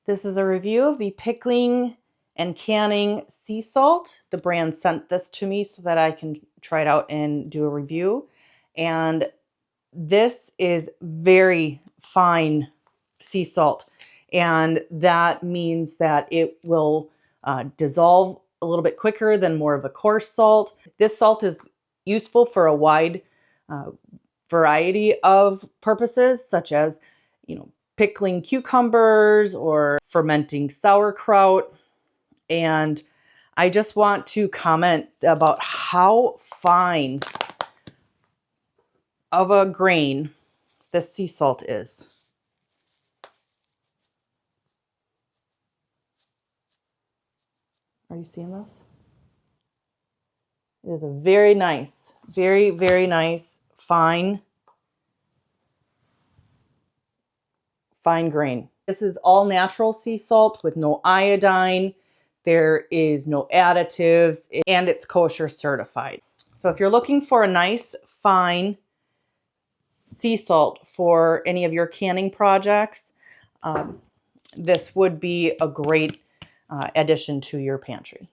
This is a review of the Pickling and Canning Sea Salt. The brand sent this to me so that I can try it out and do a review. And this is very fine sea salt. And that means that it will dissolve a little bit quicker than more of a coarse salt. This salt is useful for a wide variety of purposes, such as, pickling cucumbers or fermenting sauerkraut. And I just want to comment about how fine of a grain this sea salt is. Are you seeing this? It is a very nice, very, very nice, fine grain. This is all natural sea salt with no iodine. There is no additives, and it's kosher certified. So if you're looking for a nice, fine sea salt for any of your canning projects, this would be a great addition to your pantry.